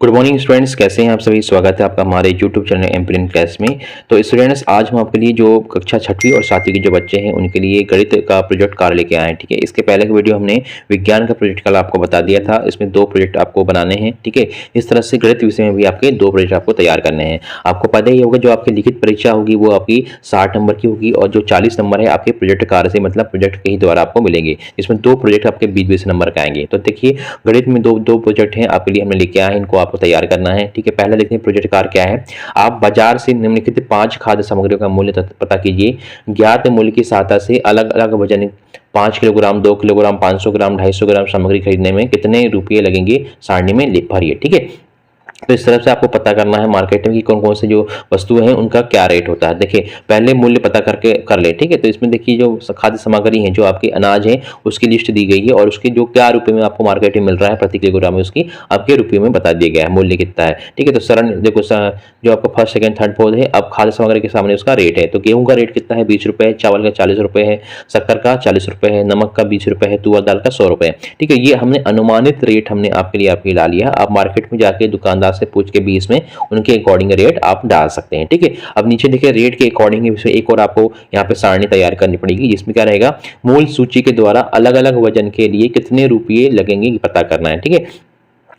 Good morning students, कैसे हैं आप सभी। स्वागत है आपका हमारे यूट्यूब चैनल एमप्रिन क्लास में। तो स्टूडेंट्स, आज हम आपके लिए जो कक्षा छठवीं और सातवीं के जो बच्चे हैं उनके लिए गणित का प्रोजेक्ट कार्य लेके आए हैं। ठीक है, इसके पहले का वीडियो हमने विज्ञान का प्रोजेक्ट कार्य आपको बता दिया था। इसमें 2 प्रोजेक्ट आपको बनाने हैं। ठीक है, इस तरह से गणित विषय में भी आपके 2 प्रोजेक्ट आपको तैयार करने हैं। आपको पता ही होगा जो आपकी लिखित परीक्षा होगी वो आपकी 60 नंबर की होगी और जो 40 नंबर है आपके प्रोजेक्ट कार्य से मतलब प्रोजेक्ट के ही द्वारा आपको मिलेंगे। इसमें 2 प्रोजेक्ट आपके 20-20 नंबर का आएंगे। तो देखिए, गणित में दो प्रोजेक्ट हैं आपके लिए हमने लेके आए हैं, इनको आपको तैयार करना है। ठीक है, पहले देखते हैं प्रोजेक्ट कार्य क्या है। आप बाजार से निम्नलिखित 5 खाद्य सामग्रियों का मूल्य पता कीजिए। ज्ञात मूल्य की सहायता से अलग अलग वजन 5 किलोग्राम, 2 किलोग्राम, 500 ग्राम, 250 ग्राम सामग्री खरीदने में कितने रुपये लगेंगे, सारणी में भरिए। ठीक है, तो इस तरफ से आपको पता करना है मार्केट में कि कौन कौन से जो वस्तुएं हैं उनका क्या रेट होता है। देखिए, पहले मूल्य पता करके कर ले। ठीक है, तो इसमें देखिए जो खाद्य सामग्री है, जो आपके अनाज है उसकी लिस्ट दी गई है और उसके जो क्या रुपए में आपको मार्केट में मिल रहा है प्रति किलोग्राम में, उसकी आपके रुपये में बता दिया गया है मूल्य कितना है। ठीक है, तो सरल देखो, जो आपका फर्स्ट सेकंड थर्ड फोर्थ है, अब खाद्य सामग्री के सामने उसका रेट है। तो गेहूं का रेट कितना है, 20 रुपये, चावल का 40 रुपये है, शक्कर का 40 रुपये है, नमक का 20 रुपये है, तुअर दाल का 100 रुपये। ठीक है, ये हमने अनुमानित रेट हमने आपके लिए आपके ला लिया। आप मार्केट में जाके दुकानदार से पूछ के भी इसमें उनके अकॉर्डिंग रेट आप डाल सकते हैं। ठीक है, अब नीचे देखिए रेट के अकॉर्डिंग एक और आपको यहाँ पे सारणी तैयार करनी पड़ेगी, जिसमें क्या रहेगा, मूल सूची के द्वारा अलग अलग वजन के लिए कितने रुपये लगेंगे पता करना है। ठीक है,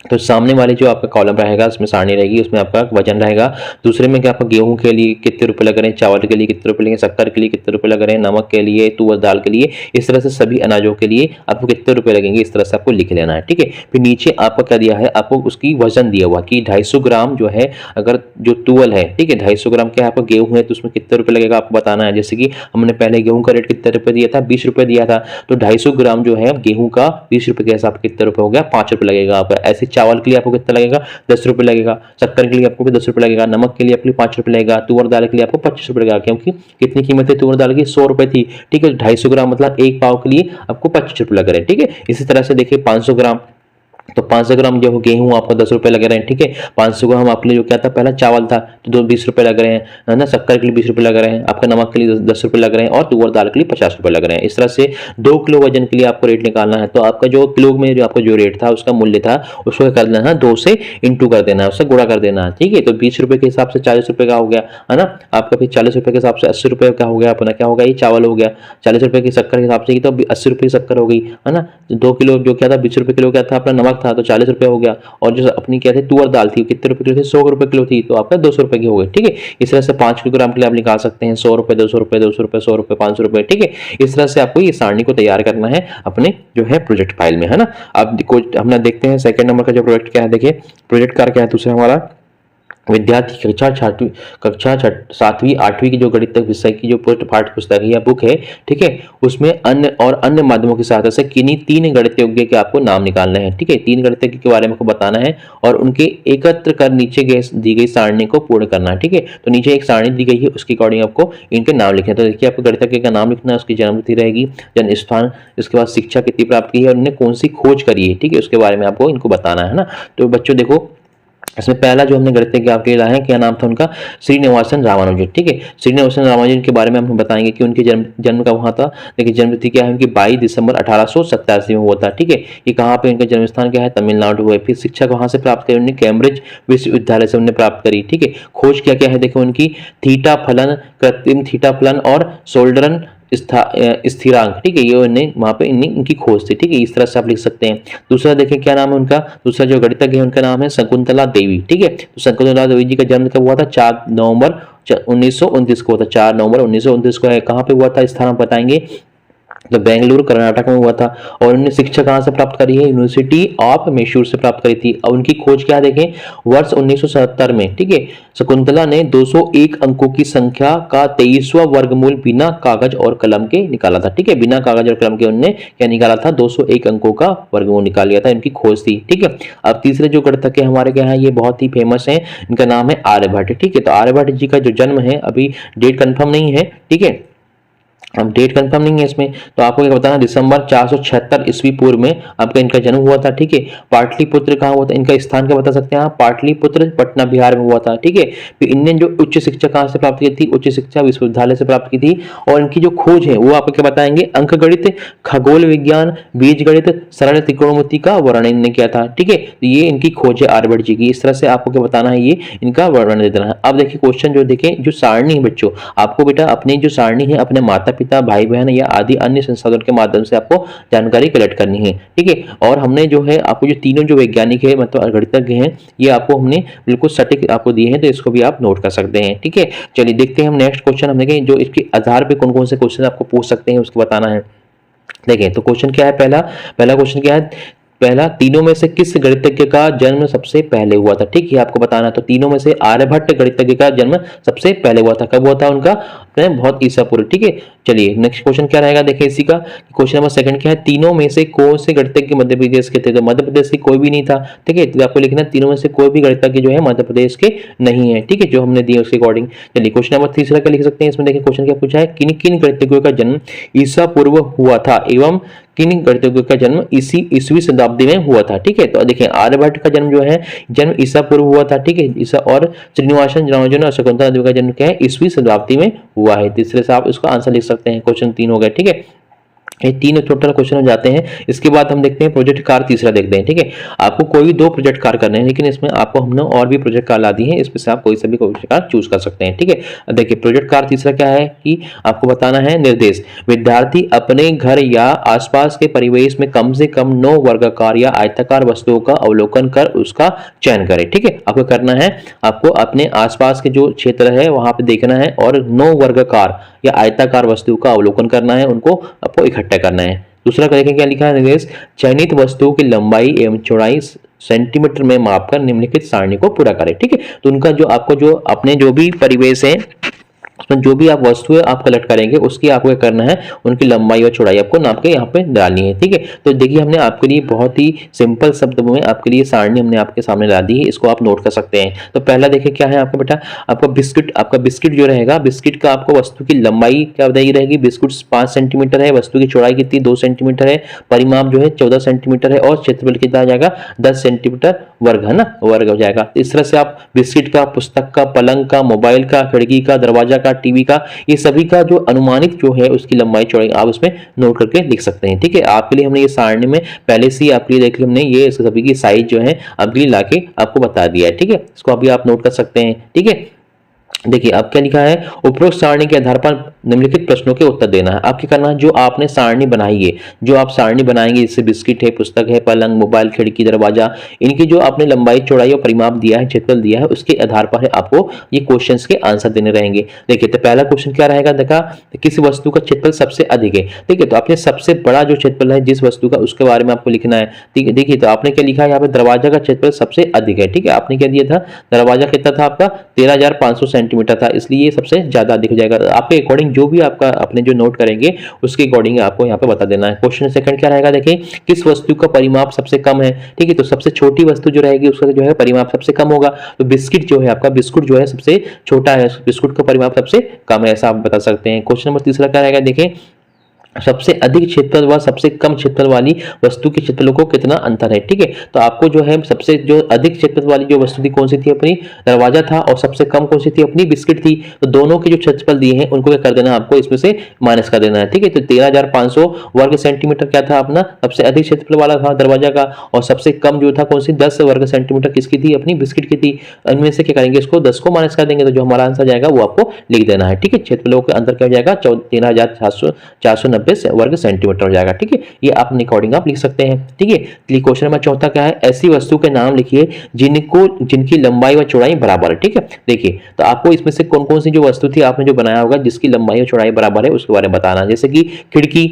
तो सामने वाले जो आपका कॉलम रहेगा उसमें सारणी रहेगी, उसमें आपका वजन रहेगा। दूसरे में क्या आपका गेहूं के लिए कितने रुपए लग रहे हैं, चावल के लिए कितने रुपए लगेंगे, शक्कर के लिए कितने रुपए लग रहे हैं, नमक के लिए, तुअर दाल के लिए, इस तरह से सभी अनाजों के लिए आपको कितने रुपए लगेंगे, इस तरह से आपको लिख लेना है। ठीक है, फिर नीचे आपको क्या दिया है, आपको उसकी वजन दिया हुआ कि 250 ग्राम जो है, अगर जो तुअल है, ठीक है, 250 ग्राम क्या आपका गेहूं है तो उसमें कितने रुपए लगेगा आपको बताना है। जैसे कि हमने पहले गेहूं का रेट कितने रुपए दिया था, 20 रुपए दिया था, तो 250 ग्राम जो है गेहूं का 20 रुपए के हिसाब कितने रुपए हो गया, 5 रुपए लगेगा आपका। ऐसे चावल के लिए आपको कितना लगेगा, 10 रुपए लगेगा, शक्कर के लिए आपको भी 10 रुपए लगेगा, नमक के लिए आपके लिए 5 रुपए लगेगा, तुअर दाल के लिए आपको 25 रुपए लगेगा, क्योंकि कितनी कीमत है तुअर दाल की, 100 रुपए थी। ठीक है, 250 ग्राम मतलब एक पाव के लिए आपको 25 रुपए लग रहे हैं। ठीक है, इसी तरह से देखिए 500 ग्राम, तो 500 ग्राम जो गेहूं आपको 10 रुपए लग रहे हैं। ठीक है, 500 ग्राम आपके लिए जो क्या था, पहला चावल था तो 20 रुपए लग रहे हैं, है ना, शक्कर के लिए 20 रुपए लग रहे हैं, आपका नमक के लिए 10 रुपए लग रहे हैं और तुअर दाल के लिए 50 रुपए लग रहे हैं। इस तरह से 2 किलो वजन के लिए आपको रेट निकालना है। तो आपका जो किलो में जो आपका जो रेट था, उसका मूल्य था, उसको कर देना है 2 से इंटू कर देना है, उससे गुणा कर देना है। ठीक है, तो 20 रुपए के हिसाब से 40 रुपए का हो गया, है ना, आपका फिर 40 रुपए के हिसाब से 80 रुपए का हो गया, अपना क्या होगा, ये चावल हो गया। 40 रुपए की शक्कर के हिसाब से तो 80 रुपए की शक्कर हो गई, है ना। 2 किलो जो क्या था, 20 रुपए किलो क्या था, अपना नमक था तो 40 रुपए हो गया, और जो अपनी क्या थी तुअर दाल थी कितने रुपए किलो थी, 100 रुपए किलो थी, तो आपका 200 रुपए की हो गई। ठीक है, इस तरह से 5 किलोग्राम के लिए आप निकाल सकते हैं 100 रुपए, 200 रुपए, 200 रुपए, 100 रुपए, 500 रुपए। ठीक है, इस तरह से आपको ये सारणी को तैयार करना है अपने जो है प्रोजेक्ट फाइल में, है ना। अब हम देखते हैं सेकंड नंबर का जो प्रोजेक्ट क्या है। देखिए, प्रोजेक्ट कार्य क्या है दूसरा हमारा, विद्यार्थी कक्षा 7वीं 8वीं की जो गणित विषय की जो पाठ्य पुस्तक है या बुक है, ठीक है, उसमें अन्य माध्यमों की सहायता से किन्हीं 3 गणितज्ञों के आपको नाम निकालने हैं। ठीक है, 3 गणितज्ञ के बारे में आपको बताना है और उनके एकत्र कर नीचे दी गई सारणी को पूर्ण करना है। ठीक है, तो नीचे एक सारणी दी गई है, उसके अकॉर्डिंग आपको इनके नाम लिखना है। तो देखिए, आपको गणितज्ञ का नाम लिखना है, उसकी जन्मतिथि रहेगी, जन्म स्थान, इसके बाद शिक्षा कितनी प्राप्त की है और उन्होंने कौन सी खोज करी है। ठीक है, उसके बारे में आपको इनको बताना है ना। तो बच्चों देखो, इसमें पहला जो हमने गणितज्ञ आपके लाए हैं, क्या नाम था उनका, श्रीनिवासन रामानुजन। ठीक है, श्रीनिवासन रामानुजन के बारे में हम बताएंगे कि उनके जन्म कब हुआ था। देखिए, जन्म तिथि क्या है उनकी, 22 दिसंबर 1887 में हुआ था। ठीक है, ये कहाँ पे उनका जन्म स्थान क्या है, तमिलनाडु है। फिर शिक्षा कहाँ से प्राप्त करी उन्होंने, कैम्ब्रिज विश्वविद्यालय से उन्होंने प्राप्त करी। ठीक है, खोज क्या क्या है, देखो उनकी थीटा फलन, कृत्रिम थीटा फलन और सोल्डरन स्थिरांक। ठीक है, ये उन्हें वहां पे इनकी खोज थी। ठीक है, इस तरह से आप लिख सकते हैं। दूसरा देखें क्या नाम है उनका, दूसरा जो गणितज्ञ है उनका नाम है शकुंतला देवी। ठीक है, तो शकुंतला देवी जी का जन्म कब हुआ था, 4 नवंबर 1929 को हुआ था। 4 नवंबर 1929 को है, कहाँ पे हुआ था, स्थान हम बताएंगे, तो बेंगलुरु कर्नाटक में हुआ था। और उन्होंने शिक्षा कहाँ से प्राप्त करी है, यूनिवर्सिटी ऑफ मैसूर से प्राप्त करी थी। और उनकी खोज क्या देखें, वर्ष 1977 में, ठीक है, शकुंतला ने 201 अंकों की संख्या का 23वां वर्गमूल बिना कागज और कलम के निकाला था। ठीक है, बिना कागज और कलम के उन्होंने क्या निकाला था, 201 अंकों का वर्गमूल निकाल लिया था, इनकी खोज थी। ठीक है, अब तीसरे जो गणितज्ञ हमारे क्या है, ये बहुत ही फेमस है, इनका नाम है आर्यभट्ट। ठीक है, तो आर्यभट्ट जी का जो जन्म है, अभी डेट कंफर्म नहीं है, ठीक है, अब डेट कंफर्म नहीं है इसमें, तो आपको क्या बताना, दिसंबर 476 ईस्वी पूर्व में आपका इनका जन्म हुआ था। ठीक है। पाटलिपुत्र कहाँ हुआ था, इनका स्थान क्या बता सकते हैं आप, पाटलिपुत्र पटना बिहार में हुआ था। ठीक है। फिर इनने जो उच्च शिक्षा कहाँ से प्राप्त की थी, उच्च शिक्षा विश्वविद्यालय से प्राप्त की थी। और इनकी जो खोज है वो आपको क्या बताएंगे, अंक गणित, खगोल विज्ञान, बीज गणित, सरल त्रिकोणमिति का वर्णन इन्होंने किया था। ठीक है। तो ये इनकी खोज है आर्यभट्ट जी की। इस तरह से आपको क्या बताना है, ये इनका वर्णन दे देना है। अब देखिए क्वेश्चन जो देखें, जो सारणी है बच्चों, आपको बेटा अपनी जो सारणी है अपने माता पिता, भाई बहन या आदि अन्य संसाधन के माध्यम से आपको जानकारी कलेक्ट करनी है। ठीक है। और हमने जो है आपको जो तीनों जो वैज्ञानिक है मतलब गणितज्ञ हैं, ये आपको हमने बिल्कुल सटीक आपको दिए हैं, तो इसको भी आप नोट कर सकते हैं। ठीक है। चलिए देखते हैं हम नेक्स्ट क्वेश्चन, हम देखें जो इसके आधार पे कौन कौन से क्वेश्चन आपको पूछ सकते हैं उसको बताना है। देखें तो क्वेश्चन क्या है, पहला क्वेश्चन क्या है, पहला, तीनों में से किस गणितज्ञ का जन्म सबसे पहले हुआ था। ठीक है, आपको बताना तो तीनों में से आर्यभट्ट गणितज्ञ का जन्म सबसे पहले हुआ था। कब हुआ था उनका, बहुत ईसा पूर्व। ठीक है। चलिए नेक्स्ट क्वेश्चन क्या रहेगा, देखिए इसी का क्वेश्चन नंबर सेकंड क्या है, तीनों में से कौन से गणितज्ञ मध्य प्रदेश के थे, तो मध्य प्रदेश के कोई भी नहीं था। ठीक है। तो आपको लिखना तीनों में से कोई भी गणितज्ञ जो है मध्य प्रदेश के नहीं है। ठीक है, जो हमने दिए उसके अकॉर्डिंग। चलिए क्वेश्चन नंबर तीसरा क्या लिख सकते हैं, इसमें देखिए क्वेश्चन क्या पूछा है, किन किन गणितज्ञों का जन्म ईसा पूर्व हुआ था एवं किन गणितज्ञों का जन्म ईसवी शताब्दी में हुआ था। ठीक है। तो देखिए आर्यभट्ट का जन्म जो है जन्म ईसा पूर्व हुआ था। ठीक है। ईसा, और श्रीनिवासन रामानुजन और शकुंतला देवी का जन्म क्या है, ईसवी शताब्दी में हुआ है। तीसरे से आप इसका आंसर लिख सकते हैं। क्वेश्चन 3 हो गया। ठीक है, ये 3 टोटल क्वेश्चन हो जाते हैं। इसके बाद हम देखते हैं प्रोजेक्ट कार तीसरा देखते हैं। ठीक है। आपको कोई भी 2 प्रोजेक्ट कार करने हैं, लेकिन इसमें आपको हमने और भी प्रोजेक्ट कार ला दी है, इसमें से आप कोई सा भी प्रोजेक्ट कार चूज कर सकते हैं। ठीक है। देखिए प्रोजेक्ट कार तीसरा क्या है कि आपको बताना है निर्देश, विद्यार्थी अपने घर या आसपास के परिवेश में कम से कम 9 वर्गाकार या आयताकार वस्तुओं का अवलोकन कर उसका चयन करें। ठीक है। आपको करना है, आपको अपने आसपास के जो क्षेत्र है वहां पे देखना है और 9 वर्गाकार या आयताकार वस्तु का अवलोकन करना है, उनको आपको इकट्ठा करना है। दूसरा देखें क्या लिखा है निर्देश, चयनित वस्तुओं की लंबाई एवं चौड़ाई सेंटीमीटर में मापकर निम्नलिखित सारणी को पूरा करें। ठीक है। तो उनका जो आपको जो अपने जो भी परिवेश है उसमें जो भी आप वस्तुएं आप कलेक्ट करेंगे उसकी आपको क्या करना है, उनकी लंबाई और चौड़ाई आपको नाप के यहाँ पे डालनी है। ठीक है। तो देखिए हमने आपके लिए बहुत ही सिंपल शब्दों में आपके लिए सारणी हमने आपके सामने ला दी है, इसको आप नोट कर सकते हैं। तो पहला देखिए क्या है आपका बेटा, आपका बिस्किट जो रहेगा, बिस्किट का आपको वस्तु की लंबाई क्या बताई रहेगी, बिस्कुट 5 सेंटीमीटर है, वस्तु की चौड़ाई कितनी 2 सेंटीमीटर है, परिमाप जो है 14 सेंटीमीटर है और क्षेत्रफल कितना आ जाएगा 10 सेंटीमीटर वर्ग है ना, वर्ग हो जाएगा। इस तरह से आप बिस्किट का, पुस्तक का, पलंग का, मोबाइल का, खिड़की का, दरवाजा का, टीवी का, ये सभी का जो अनुमानित जो है उसकी लंबाई चौड़ाई आप उसमें नोट करके लिख सकते हैं। ठीक है। आपके लिए हमने ये सारणी में पहले से ही आपके लिए देख लिया हमने, ये सभी की साइज जो है अभी लाके आपको बता दिया है। ठीक है, इसको अभी आप नोट कर सकते हैं। ठीक है। देखिए अब क्या लिखा है, उपरोक्त सारणी के आधार पर निम्नलिखित प्रश्नों के उत्तर देना है। आप क्या करना है, जो आपने सारणी बनाई है, जो आप सारणी बनाएंगे, जैसे बिस्किट है, पुस्तक है, पलंग, मोबाइल, खिड़की, दरवाजा, इनकी जो आपने लंबाई चौड़ाई और परिमाप दिया है, क्षेत्रफल दिया है, उसके आधार पर आपको ये क्वेश्चंस के आंसर देने रहेंगे। देखिए तो पहला क्वेश्चन क्या रहेगा, देखा किस वस्तु का क्षेत्रफल सबसे अधिक है। ठीक है। तो आपने सबसे बड़ा जो क्षेत्रफल है जिस वस्तु का, उसके बारे में आपको लिखना है। ठीक है। देखिए तो आपने क्या लिखा है यहाँ पे, दरवाजा का क्षेत्रफल सबसे अधिक है। ठीक है। आपने क्या दिया था, दरवाजा कितना था आपका 13,500 सेंटीमीटर था, इसलिए सबसे ज्यादा अधिक हो जाएगा। आपके अकॉर्डिंग जो भी आपका अपने जो नोट करेंगे उसके अकॉर्डिंग आपको यहाँ पे बता देना है। क्वेश्चन सेकंड क्या रहेगा, देखिए किस वस्तु का परिमाप सबसे कम है। ठीक है। तो सबसे छोटी वस्तु जो रहेगी उसका जो है परिमाप सबसे कम होगा। तो बिस्किट जो है आपका, बिस्कुट जो है सबसे छोटा है, बिस्कुट का परिमाप सबसे कम है, ऐसा आप बता सकते हैं। क्वेश्चन नंबर तीसरा क्या रहेगा, देखिए सबसे अधिक क्षेत्रफल व सबसे कम क्षेत्रफल वाली वस्तु के क्षेत्रफलों को कितना अंतर है। ठीक है। तो आपको जो है सबसे जो अधिक क्षेत्रफल वाली जो वस्तु थी कौन सी थी, अपनी दरवाजा था, और सबसे कम कौन सी थी, अपनी बिस्किट थी। तो दोनों के जो क्षेत्रफल दिए हैं उनको क्या कर देना, आपको इसमें से माइनस कर देना है। ठीक है। तो 13,500 वर्ग सेंटीमीटर क्या था अपना, सबसे अधिक क्षेत्रफल वाला था दरवाजा का, और सबसे कम जो था कौन सी 10 वर्ग सेंटीमीटर किसकी थी, अपनी बिस्किट की थी। इनमें से क्या करेंगे, इसको 10 को माइनस कर देंगे, तो जो हमारा आंसर जाएगा वो आपको लिख देना है। ठीक है। क्षेत्रफलों के अंतर क्या हो जाएगा, 13,490 वर्ग सेंटीमीटर हो जाएगा। ठीक है। ये आप अकॉर्डिंग आप लिख सकते हैं। ठीक है। क्वेश्चन नंबर चौथा क्या है, ऐसी वस्तु के नाम लिखिए जिनकी लंबाई व चौड़ाई बराबर है। ठीक है। देखिए तो आपको इसमें से कौन कौन सी जो वस्तु थी आपने जो बनाया होगा जिसकी लंबाई और चौड़ाई बराबर है उसके बारे में बताना। जैसे कि खिड़की,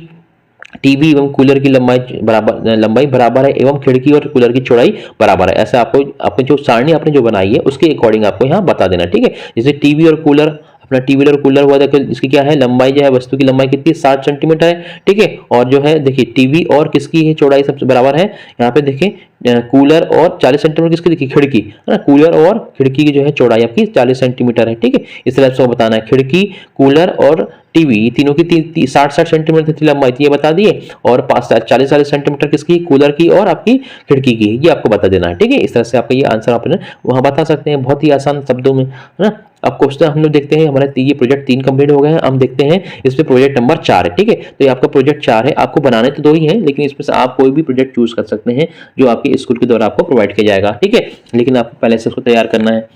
टीवी एवं कूलर की लंबाई बराबर है एवं खिड़की और कूलर की चौड़ाई बराबर है। ऐसा आपको जो सारणी आपने जो बनाई है उसके अकॉर्डिंग आपको यहाँ बता देना। ठीक है। जैसे टीवी और कूलर, अपना टीवी और कूलर हुआ, देखो इसकी क्या है लंबाई, जो है वस्तु की लंबाई कितनी 60 सेंटीमीटर है। ठीक है। और जो है देखिए टीवी और किसकी है चौड़ाई सबसे बराबर है, यहाँ पे देखिए कूलर और 40 सेंटीमीटर किसकी, देखिए खिड़की है ना, कूलर और खिड़की की जो है चौड़ाई आपकी 40 सेंटीमीटर है। ठीक है। इस तरह से बताना है, खिड़की, कूलर और टीवी, तीनों की 60-60 सेंटीमीटर की लंबाई थी, ये बता दिए, और 40-40 सेंटीमीटर किसकी, कूलर की और आपकी खिड़की की, ये आपको बता देना है। ठीक है, इस तरह से आपका ये आंसर आप वहां बता सकते हैं बहुत ही आसान शब्दों में, है ना। अब क्वेश्चन हम लोग देखते हैं, हमारा ये प्रोजेक्ट 3 कंप्लीट हो गए हैं। हम देखते हैं इसमें प्रोजेक्ट नंबर 4 है। ठीक है, तो ये आपका प्रोजेक्ट 4 है, आपको बनाने तो 2 ही हैं, लेकिन इसमें से आप कोई भी प्रोजेक्ट चूज कर सकते हैं जो आपके स्कूल के द्वारा आपको प्रोवाइड किया जाएगा। ठीक है, लेकिन आपको पहले से उसको तैयार करना है।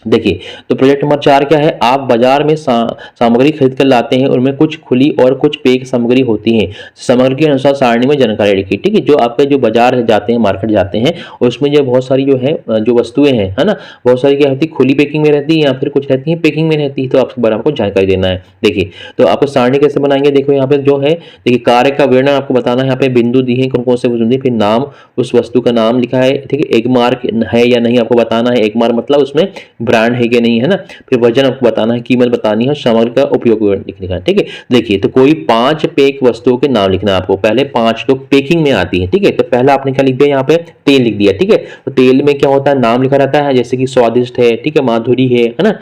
देखिए, तो प्रोजेक्ट नंबर 4 क्या है, आप बाजार में सामग्री खरीद कर लाते हैं, उनमें कुछ खुली और कुछ पैक सामग्री होती है, सामग्री के अनुसार सारणी में जानकारी लिखिए। ठीक है, जो आपके जो बाजार जाते हैं, मार्केट जाते हैं, उसमें जो बहुत सारी जो है जो वस्तुएं हैं, है ना, बहुत सारी क्या होती है, खुली पैकिंग में रहती है या फिर कुछ रहती है पैकिंग में रहती है, तो आपको बराबर को जानकारी देना है। देखिए, तो आपको सारणी कैसे बनाएंगे, देखो यहाँ पे जो है, देखिए कार्य का वर्णन आपको बताना है, यहाँ पे बिंदु दिए हैं, कौन कौन से बिंदु, फिर नाम, उस वस्तु का नाम लिखा है। ठीक है, एक मार्क है या नहीं आपको बताना है, एक मार्क मतलब उसमें ब्रांड है कि नहीं, है ना। फिर वजन आपको बताना है, कीमत बतानी है, सामग्री का उपयोग लिखने का। ठीक है, देखिए, तो कोई 5 पैक वस्तुओं के नाम लिखना है आपको, पहले 5 तो पैकिंग में आती है। ठीक है, तो पहला आपने क्या लिख दिया, यहाँ पे तेल लिख दिया। ठीक है, तो तेल में क्या होता है, नाम लिखा रहता है, जैसे कि स्वादिष्ट है, ठीक है, माधुरी है ना,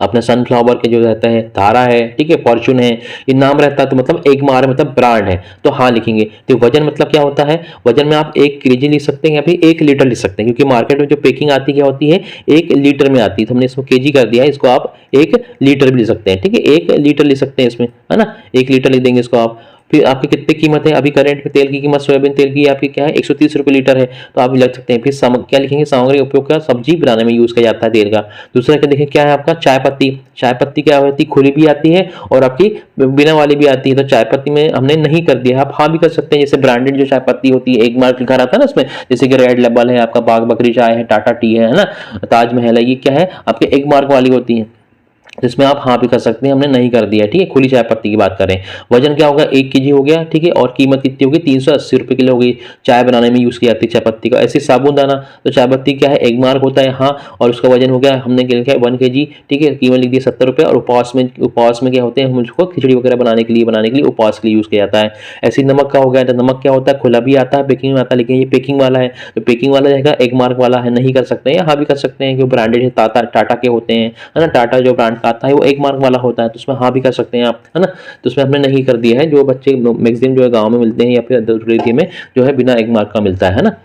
अपना सनफ्लावर के जो रहता है, धारा है, ठीक है, फॉर्चून है, ये नाम रहता है, तो मतलब एक मार मतलब ब्रांड है, तो हाँ लिखेंगे। तो वजन मतलब क्या होता है, वजन में आप 1 केजी लिख सकते हैं या फिर 1 लीटर लिख सकते हैं, क्योंकि मार्केट में जो पैकिंग आती क्या होती है, 1 लीटर में आती है, तो हमने इसको केजी कर दिया है, इसको आप 1 लीटर भी लिख सकते हैं। ठीक है, 1 लीटर लिख सकते हैं इसमें, है ना, 1 लीटर लिख देंगे इसको आप। फिर आपकी कितनी कीमत है, अभी करंट में तेल की कीमत, सोयाबीन तेल की आपकी क्या है, 130 रुपये लीटर है, तो आप लग सकते हैं। फिर क्या लिखेंगे, सामग्री उपयोग का, सब्जी बनाने में यूज किया जाता है तेल का। दूसरा क्या देखें, क्या है आपका, चाय पत्ती। चाय पत्ती क्या होती है, खुली भी आती है और आपकी बिना वाली भी आती है, तो चाय पत्ती में हमने नहीं कर दिया, आप हाँ भी कर सकते हैं। जैसे ब्रांडेड जो चाय पत्ती होती है, एक मार्क लिखा रहता है ना उसमें, जैसे कि रेड लेबल है आपका, बाग बकरी चाय है, टाटा टी है ना, ताजमहल है, ये क्या है आपके एक मार्क वाली होती है, जिसमें आप हाँ भी कर सकते हैं, हमने नहीं कर दिया। ठीक है, खुली चाय पत्ती की बात करें, वजन क्या होगा, 1 केजी हो गया। ठीक है, और कीमत कितनी होगी, 380 रुपये किलो होगी, चाय बनाने में यूज की जाती है चाय पत्ती का। ऐसे साबुनदाना, तो चाय पत्ती क्या है, एक मार्क होता है हाँ, और उसका वजन हो गया, हमने क्या लिखा है 1 केजी। ठीक है, कीमत लिख दी 70 रुपये, और उपवास में क्या होते हैं, हम उसको खिचड़ी वगैरह बनाने के लिए उपवास के लिए यूज किया जाता है। ऐसे नमक का हो गया, तो नमक क्या होता है, खुला भी आता है, पैकिंग में आता है, लेकिन ये पैकिंग वाला है, तो पैकिंग वाला जाएगा, एक मार्क वाला है, नहीं कर सकते हैं, या हाँ भी कर सकते हैं, क्योंकि ब्रांडेड है, टाटा के होते हैं, है ना, टाटा जो ब्रांड का आता है वो एक मार्क वाला होता है, तो उसमें हाँ भी कर सकते हैं आप, है ना। तो उसमें हमने नहीं कर दिया है, जो बच्चे मैक्सिमम जो है गांव में मिलते हैं या फिर अदर में जो है बिना एक मार्क का मिलता है ना।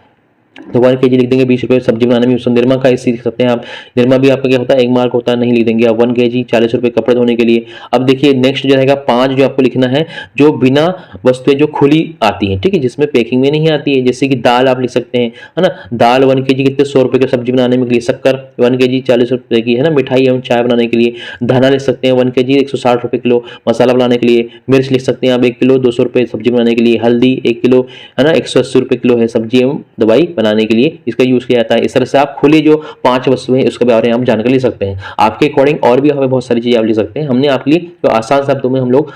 तो 1 केजी लिख देंगे, 20 रुपये, सब्जी बनाने में यूज, निरमा का इसी लिख सकते हैं आप, निरमा भी आपका क्या होता है, एक मार्क होता है, नहीं लिख देंगे आप। 1 केजी 40 रुपये कपड़े धोने के लिए। अब देखिए नेक्स्ट जो रहेगा 5 जो आपको लिखना है, जो बिना वस्तुएं जो खुली आती हैं, ठीक है, जिसमें पैकिंग में नहीं आती है, जैसे कि दाल आप लिख सकते हैं, है ना, दाल 1 केजी कितने, 100 रुपये की सब्जी बनाने में, शक्कर 1 केजी 40 रुपये की, है ना, मिठाई एवं चाय बनाने के लिए। धना लिख सकते हैं 1 केजी 160 रुपये किलो, मसाला बनाने के लिए। मिर्च लिख सकते हैं आप 1 किलो 200 रुपये सब्जी बनाने के लिए। हल्दी 1 किलो, है ना, 180 रुपये किलो है सब्जी एवं दवाई बनाने के लिए, इसका यूज किया जाता है। इस तरह से आप खुली जो 5 वस्तुएं हैं उसके बारे में आप जानकारी ले सकते हैं। आपके अकॉर्डिंग और भी हमें बहुत सारी चीजें आप ले सकते हैं, हमने आपके लिए जो आसान शब्दों में हम लोग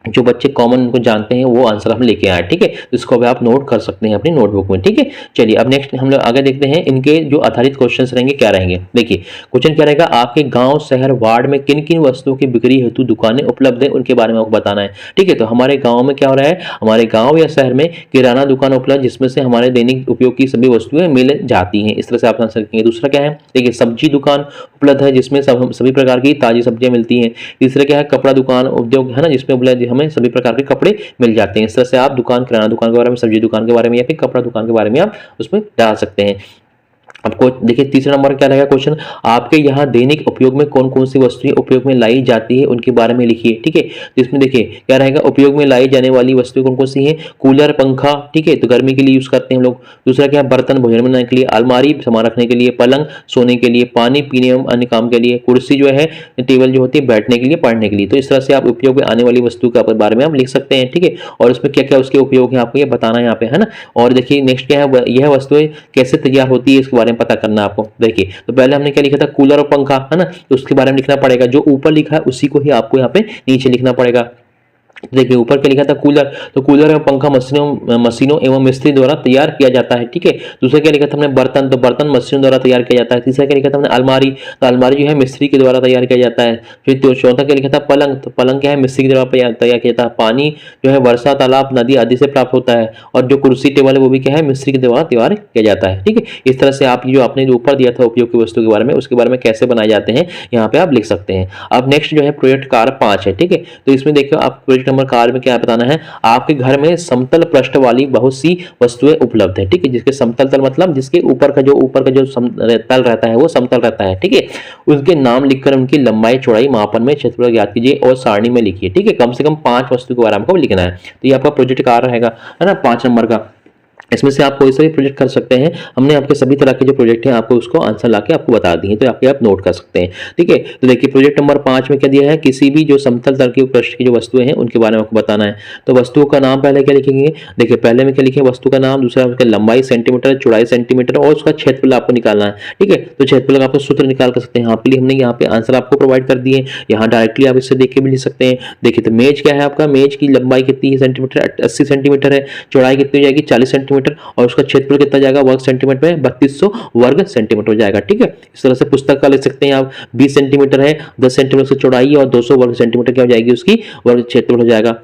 जो बच्चे कॉमन को जानते हैं वो आंसर हम लेके आए। ठीक है, तो इसको भी आप नोट कर सकते हैं अपनी नोटबुक में। ठीक है, चलिए अब नेक्स्ट हम लोग आगे देखते हैं, इनके जो आधारित क्वेश्चंस रहेंगे क्या रहेंगे। देखिए क्वेश्चन क्या रहेगा, आपके गांव शहर वार्ड में किन किन वस्तुओं की बिक्री हेतु दुकानें उपलब्ध है, उनके बारे में आपको बताना है। ठीक है, तो हमारे गाँव में क्या हो रहा है, हमारे गाँव या शहर में किराना दुकान उपलब्ध, जिसमें से हमारे दैनिक उपयोग की सभी वस्तुएं मिल जाती हैं। इस तरह से आप आंसर करेंगे। दूसरा क्या है, देखिए सब्जी दुकान उपलब्ध है, जिसमें सभी प्रकार की ताजी सब्जियां मिलती हैं। तीसरा क्या है, कपड़ा दुकान उद्योग है ना, जिसमें उपलब्ध हमें सभी प्रकार के कपड़े मिल जाते हैं। इस तरह से आप दुकान, किराना दुकान के बारे में, सब्जी दुकान के बारे में या फिर कपड़ा दुकान के बारे में आप उसमें डाल सकते हैं। आपको देखिए तीसरा नंबर क्या रहेगा क्वेश्चन, आपके यहाँ दैनिक उपयोग में कौन कौन सी वस्तुएं उपयोग में लाई जाती है उनके बारे में लिखिए। ठीक है, तो इसमें देखिए क्या रहेगा, उपयोग में लाई जाने वाली वस्तुएं कौन कौन सी हैं, कूलर, पंखा, ठीक है, तो गर्मी के लिए यूज करते हैं हम लोग। दूसरा क्या है, बर्तन भोजन बनाने के लिए, अलमारी सामान रखने के लिए, पलंग सोने के लिए, पानी पीने एवं अन्य काम के लिए, कुर्सी जो है, टेबल जो होती है बैठने के लिए, पढ़ने के लिए। तो इस तरह से आप उपयोग में आने वाली वस्तु के बारे में आप लिख सकते हैं। ठीक है, और उसमें क्या क्या उसके उपयोग है आपको ये बताना है यहाँ पे, है ना। और देखिए नेक्स्ट क्या है, यह वस्तुएं कैसे तैयार होती है इसके बारे में पता करना आपको। देखिए तो पहले हमने क्या लिखा था, कूलर और पंखा, है ना, तो उसके बारे में लिखना पड़ेगा, जो ऊपर लिखा है उसी को ही आपको यहाँ पे नीचे लिखना पड़ेगा। देखिए ऊपर क्या लिखा था कूलर, तो कूलर एवं पंखा मशीनों एवं मिस्त्री द्वारा तैयार किया जाता है, ठीक है। दूसरा क्या लिखा था हमने बर्तन, तो बर्तन मशीनों द्वारा तैयार किया जाता है। तीसरा क्या लिखा था हमने अलमारी, तो अलमारी जो है मिस्त्री के द्वारा तैयार किया जाता है। फिर तो चौथा क्या लिखा था पलंग, तो पलंग क्या है मिस्त्री के द्वारा तैयार किया जाता है। पानी जो है वर्षा तालाब नदी आदि से प्राप्त होता है। और जो कुर्सी टेबल है वो भी क्या है मिस्त्री के द्वारा तैयार किया जाता है, ठीक है। इस तरह से आप जो आपने जो ऊपर दिया था उपयोग की वस्तु के बारे में, उसके बारे में कैसे बनाए जाते हैं यहाँ पे आप लिख सकते हैं। अब नेक्स्ट जो है प्रोजेक्ट कार्य 5 है, ठीक है। तो इसमें देखिए आप प्रोजेक्ट नंबर कार्य में क्या बताना है, आपके घर में समतल पृष्ठ वाली बहुत सी वस्तुएं उपलब्ध है, ठीक है। जिसके समतल तल मतलब जिसके ऊपर का जो तल रहता है वो समतल रहता है, ठीक है। उसके नाम लिखकर उनकी लंबाई चौड़ाई मापन में क्षेत्रफल ज्ञात कीजिए और सारणी में लिखिए, ठीक है। कम से कम 5 वस्तु के बारे में आपको लिखना है। तो ये आपका प्रोजेक्ट कार्य रहेगा, है ना, 5 नंबर का। इसमें से आप कोई सा भी प्रोजेक्ट कर सकते हैं। हमने आपके सभी तरह के जो प्रोजेक्ट हैं आपको उसको आंसर लाके आपको बता दिए, तो आप नोट कर सकते हैं, ठीक है। तो देखिए प्रोजेक्ट नंबर 5 में क्या दिया है, किसी भी जो समतल तल के पृष्ठ की जो वस्तुएं हैं उनके बारे में आपको बताना है। तो वस्तुओं का नाम पहले क्या लिखेंगे, देखिए पहले में क्या लिखेंगे वस्तु का नाम, दूसरा उसका लंबाई सेंटीमीटर, चौड़ाई सेंटीमीटर और उसका क्षेत्रफल आपको निकालना है, ठीक है। तो क्षेत्रफल का आपको सूत्र निकाल कर सकते हैं। आपके लिए हमने यहाँ पे आंसर आपको प्रोवाइड कर दिए, यहाँ डायरेक्टली आप इससे देख के भी लिख सकते हैं। देखिए तो मेज क्या है आपका, मेज की लंबाई कितनी है सेंटीमीटर, 80 सेंटीमीटर है। चौड़ाई कितनी हो जाएगी 40 सेंटीमीटर और उसका क्षेत्रफल कितना जाएगा वर्ग सेंटीमीटर में 3200 वर्ग सेंटीमीटर हो जाएगा, ठीक है। इस तरह से पुस्तक का लिख सकते हैं आप, 20 सेंटीमीटर है, 10 सेंटीमीटर की चौड़ाई और 200 वर्ग सेंटीमीटर क्या हो जाएगी उसकी वर्ग क्षेत्रफल हो जाएगा।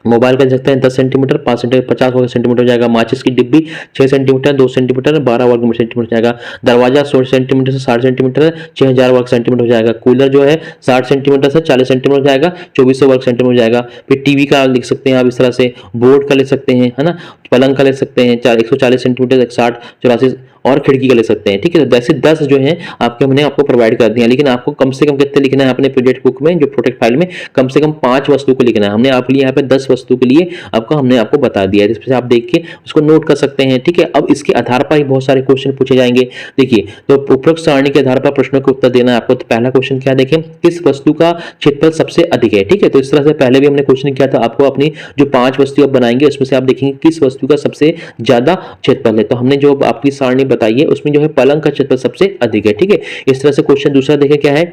मोबाइल का सकते हैं 10 सेंटीमीटर, 5 सेंटीमीटर, 50 वर्ग सेंटीमीटर हो जाएगा। माचिस की डिब्बी 6 सेंटीमीटर, 2 सेंटीमीटर, 12 वर्ग सेंटीमीटर हो जाएगा। दरवाजा 16 सेंटीमीटर से 60 सेंटीमीटर, 6000 वर्ग सेंटीमीटर हो जाएगा। कूलर जो है 60 सेंटीमीटर से 40 सेंटीमीटर हो जाएगा, 2400 वर्ग सेंटीमीटर हो जाएगा। फिर टीवी का लिख सकते हैं आप इस तरह से, बोर्ड का लिख सकते हैं, है ना, पलंग का ले सकते हैं 140 सेंटीमीटर, 60, 84 और खिड़की का ले सकते हैं, ठीक है। तो ऐसे 10 जो है आपके हमने आपको प्रोवाइड कर दिया, लेकिन आपको कम से कम कितने लिखना है अपने प्रोजेक्ट बुक में, जो प्रोजेक्ट फाइल में कम से कम 5 वस्तु को लिखना है। हमने आपके लिए यहाँ पे 10 वस्तु के लिए हमने आपको बता दिया है, जिसमें आप देख के उसको नोट कर सकते हैं, ठीक है। अब इसके आधार पर ही बहुत सारे क्वेश्चन पूछे जाएंगे। देखिए तो उपरोक्त सारणी के आधार पर प्रश्नों का उत्तर देना है आपको। तो पहला क्वेश्चन क्या देखें, किस वस्तु का क्षेत्रफल सबसे अधिक है, ठीक है। तो इस तरह से पहले भी हमने क्वेश्चन किया था, आपको अपनी जो 5 वस्तु आप बनाएंगे उसमें से आप देखेंगे किस वस्तु का सबसे ज्यादा क्षेत्रफल है। तो हमने जो आपकी सारणी बताई है उसमें जो है पलंग का क्षेत्रफल सबसे अधिक है, ठीक है। इस तरह से क्वेश्चन दूसरा देखें क्या है,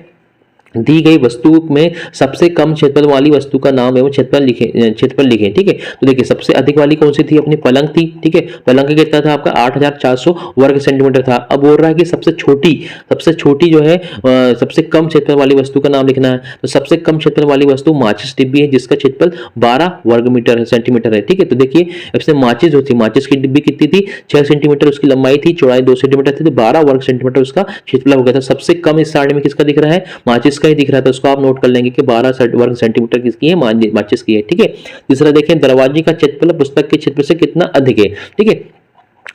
दी गई वस्तु में सबसे कम क्षेत्रफल वाली वस्तु का नाम एवं क्षेत्रफल लिखें, ठीक है। तो देखिए सबसे अधिक वाली कौन सी थी, अपनी पलंग थी, ठीक है। पलंग का कितना था आपका 8400 वर्ग सेंटीमीटर था। अब बोल रहा है कि सबसे छोटी जो है सबसे कम क्षेत्रफल वाली वस्तु का नाम लिखना है। तो सबसे कम क्षेत्रफल वाली वस्तु माचिस डिब्बी है, जिसका क्षेत्रफल 12 वर्ग मीटर है, सेंटीमीटर है, ठीक है। तो देखिए सबसे माचिस जो थी, माचिस की डिब्बी कितनी थी 6 सेंटीमीटर उसकी लंबाई थी, चौड़ाई 2 सेंटीमीटर थी, तो 12 वर्ग सेंटीमीटर उसका क्षेत्रफल हो गया था। सबसे कम इस सारणी में किसका दिख रहा है, माचिस का ही दिख रहा था। उसको आप नोट कर लेंगे कि 12 वर्ग सेंटीमीटर किसकी है, माचिस की है, ठीक है। तीसरा देखें, दरवाजे का क्षेत्रफल पुस्तक के क्षेत्रफल से कितना अधिक है, ठीक है।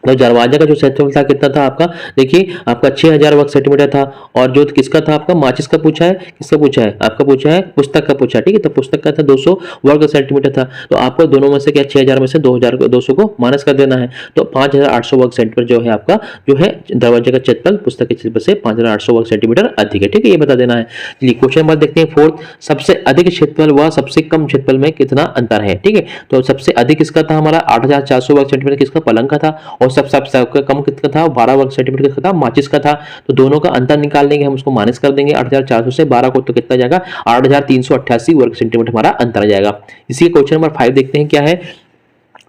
तो दरवाजा का जो क्षेत्रफल था कितना था आपका, देखिए आपका 6000 वर्ग सेंटीमीटर था। और जो किसका था आपका, माचिस का पूछा है, किसका पूछा है, आपका पूछा है पुस्तक का पूछा, ठीक है। तो पुस्तक का था 200 वर्ग सेंटीमीटर था। तो आपको दोनों में से क्या 6000 में से 200 को माइनस कर देना है। तो 5800 वर्ग सेंटीमीटर जो है आपका जो है दरवाजे का क्षेत्रफल पुस्तक के क्षेत्रफल से 5800 वर्ग सेंटीमीटर अधिक है, ठीक है। ये बता देना है। चलिए क्वेश्चन नंबर देखते हैं 4, सबसे अधिक क्षेत्रफल व सबसे कम क्षेत्रफल में कितना अंतर है, ठीक है। तो सबसे अधिक किसका था हमारा 8400 वर्ग सेंटीमीटर किसका, पलंग का था। और सबसे कम कितना था 12 वर्ग सेंटीमीटर किसका था, माचिस का था। तो दोनों का अंतर निकाल लेंगे हम, उसको माइनस कर देंगे 8400 से 12 को, तो कितना जाएगा 8388 वर्ग सेंटीमीटर हमारा अंतर आ जाएगा। इसी क्वेश्चन नंबर 5 देखते हैं क्या है,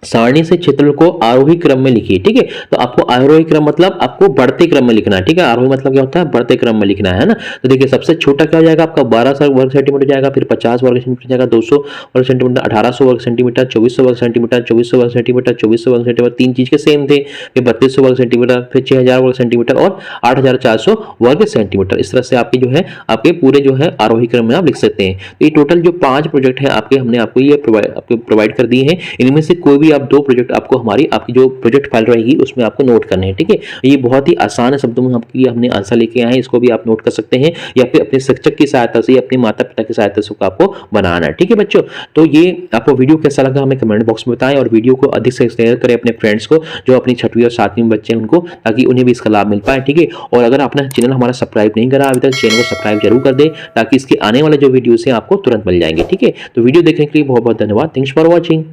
सारणी से क्षेत्रफल को आरोही क्रम में लिखिए, ठीक है। तो आपको आरोही क्रम मतलब आपको बढ़ते क्रम में लिखना है, ठीक है। आरोही मतलब क्या होता है, बढ़ते क्रम में लिखना है ना। तो देखिए सबसे छोटा क्या हो जाएगा आपका 12 वर्ग सेंटीमीटर जाएगा, फिर 50 वर्ग सेंटीमीटर जाएगा, 200 वर्ग सेंटीमीटर, 1800 वर्ग सेंटीमीटर, 2400 वर्ग सेंटीमीटर, 2400 वर्ग सेंटीमीटर, 2400 वर्ग सेंटीमीटर, तीन चीज के सेम थे। फिर 3200 वर्ग सेंटीमीटर, फिर 6000 वर्ग सेंटीमीटर और 8400 वर्ग सेंटीमीटर। इस तरह से आपके जो है आपके पूरे जो है आरोही क्रम में आप लिख सकते हैं। तो ये टोटल जो 5 प्रोजेक्ट है आपके, हमने आपको ये प्रोवाइड कर दिए हैं। इनमें से कोई भी आप 2 प्रोजेक्ट आपको आपकी जो प्रोजेक्ट फाइल रहेगी उसमें आपको नोट करने हैं, ठीक है। ये बहुत ही आसान शब्दों में आपके लिए हमने आंसर लेके आए हैं, इसको भी आप नोट कर सकते हैं या फिर अपने शिक्षक की सहायता से या अपने माता पिता की सहायता से आपको बनाना है, ठीक है बच्चों। तो ये आपको वीडियो कैसा लगा हमें कमेंट बॉक्स में बताएं और वीडियो को अधिक से शेयर करें अपने फ्रेंड्स को जो अपनी 6वीं और 7वीं में बच्चे हैं उनको, ताकि उन्हें भी इसका लाभ मिल पाए, ठीक है। और अगर आपने चैनल हमारा सब्सक्राइब नहीं करा अभी तक, चैनल को सब्सक्राइब जरूर कर दे ताकि इसके आने वाले जो वीडियोस हैं आपको तुरंत मिल जाएंगे, ठीक है। तो वीडियो देखने के लिए बहुत बहुत धन्यवाद। Thanks for watching.